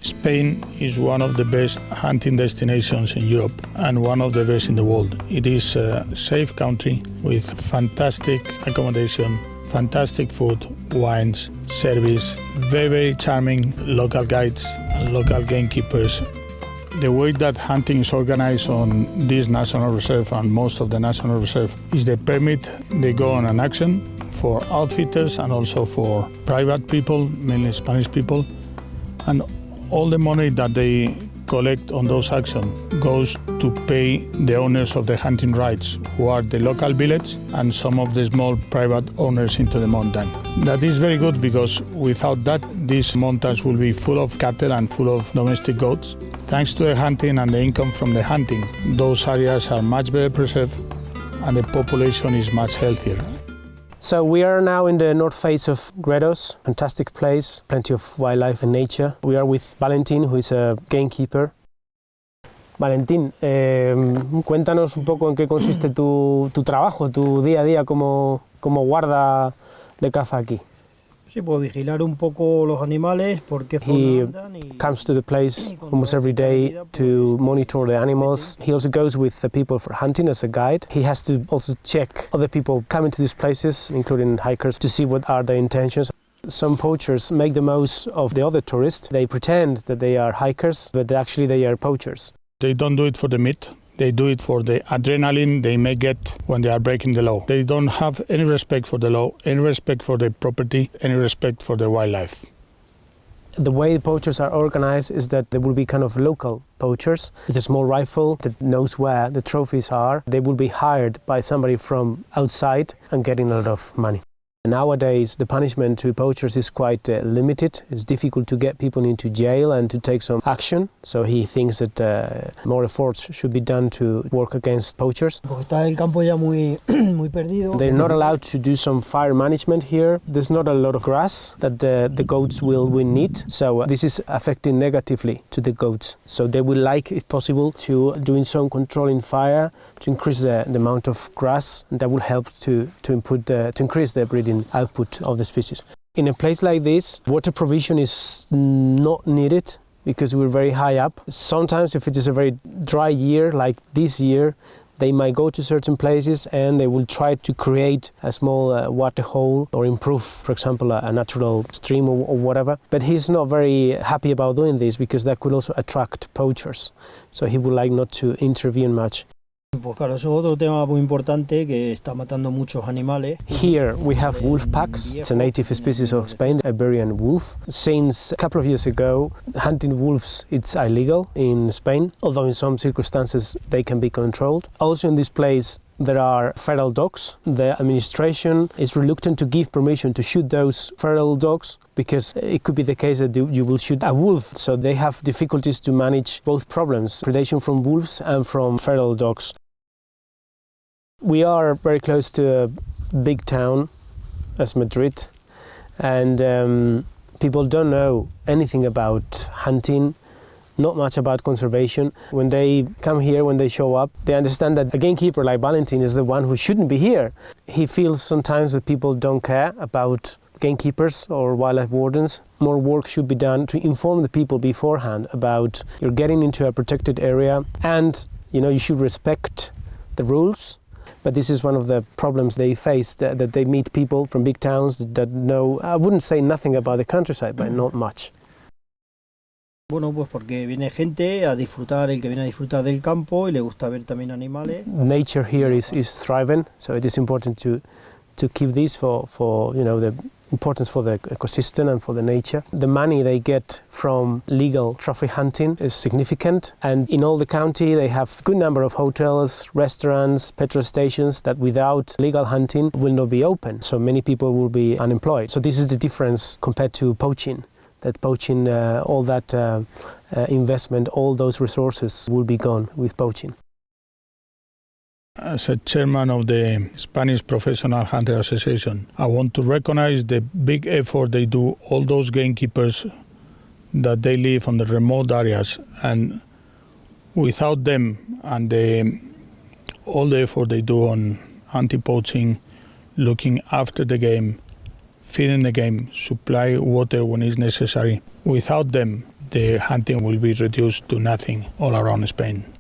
Spain is one of the best hunting destinations in Europe and one of the best in the world. It is a safe country with fantastic accommodation, fantastic food, wines, service, very, very charming local guides and local gamekeepers. The way that hunting is organized on this national reserve and most of the national reserve is the permit. They go on an auction for outfitters and also for private people, mainly Spanish people. And all the money that they collect on those auctions goes to pay the owners of the hunting rights, who are the local village and some of the small private owners into the mountain. That is very good because without that, these mountains will be full of cattle and full of domestic goats. Thanks to the hunting and the income from the hunting, those areas are much better preserved and the population is much healthier. So we are now in the north face of Gredos, fantastic place, plenty of wildlife and nature. We are with Valentin, who is a gamekeeper. Valentín, cuéntanos un poco en qué consiste tu trabajo, tu día a día como guarda de caza aquí. Sí, pues vigilar un poco los animales, por qué zona andan. He comes to the place almost every day to monitor the animals. He also goes with the people for hunting as a guide. He has to also check other people coming to these places, including hikers, to see what are their intentions. Some poachers make the most of the other tourists. They pretend that they are hikers, but actually they are poachers. They don't do it for the meat. They do it for the adrenaline they may get when they are breaking the law. They don't have any respect for the law, any respect for the property, any respect for the wildlife. The way poachers are organized is that there will be kind of local poachers with a small rifle that knows where the trophies are. They will be hired by somebody from outside and getting a lot of money. Nowadays, the punishment to poachers is quite limited. It's difficult to get people into jail and to take some action. So he thinks that more efforts should be done to work against poachers. Está el campo ya muy perdido. They're not allowed to do some fire management here. There's not a lot of grass that the goats will need. So this is affecting negatively to the goats. So they will like, if possible, to doing some controlling fire to increase the amount of grass. And that will help to increase the breeding output of the species. In a place like this, water provision is not needed because we're very high up. Sometimes if it is a very dry year like this year, they might go to certain places and they will try to create a small water hole or improve, for example, a natural stream or whatever. But he's not very happy about doing this because that could also attract poachers. So he would like not to intervene much. Pues claro, eso es otro tema muy importante que está matando muchos animales. Here we have wolf packs. It's a native species of Spain, the Iberian wolf. Since a couple of years ago, hunting wolves it's illegal in Spain, although in some circumstances they can be controlled. Also in this place there are feral dogs. The administration is reluctant to give permission to shoot those feral dogs because it could be the case that you will shoot a wolf. So they have difficulties to manage both problems, predation from wolves and from feral dogs. We are very close to a big town as Madrid, and people don't know anything about hunting, not much about conservation. When they come here, when they show up, they understand that a gamekeeper like Valentin is the one who shouldn't be here. He feels sometimes that people don't care about gamekeepers or wildlife wardens. More work should be done to inform the people beforehand about you're getting into a protected area and you should respect the rules. But this is one of the problems they face, that they meet people from big towns that know, I wouldn't say nothing about the countryside, but not much. Bueno, pues porque viene gente a disfrutar, el que viene a disfrutar del campo y le gusta ver también animales. Nature here is thriving, so it is important to keep this for the importance for the ecosystem and for the nature. The money they get from legal trophy hunting is significant, and in all the county they have a good number of hotels, restaurants, petrol stations that without legal hunting will not be open, so many people will be unemployed. So this is the difference compared to poaching. That poaching, all that investment, all those resources will be gone with poaching. As a chairman of the Spanish Professional Hunter Association, I want to recognize the big effort they do, all those gamekeepers that they live on the remote areas, and without them and all the effort they do on anti-poaching, looking after the game, feeding the game, supply water when it's necessary. Without them, the hunting will be reduced to nothing all around Spain.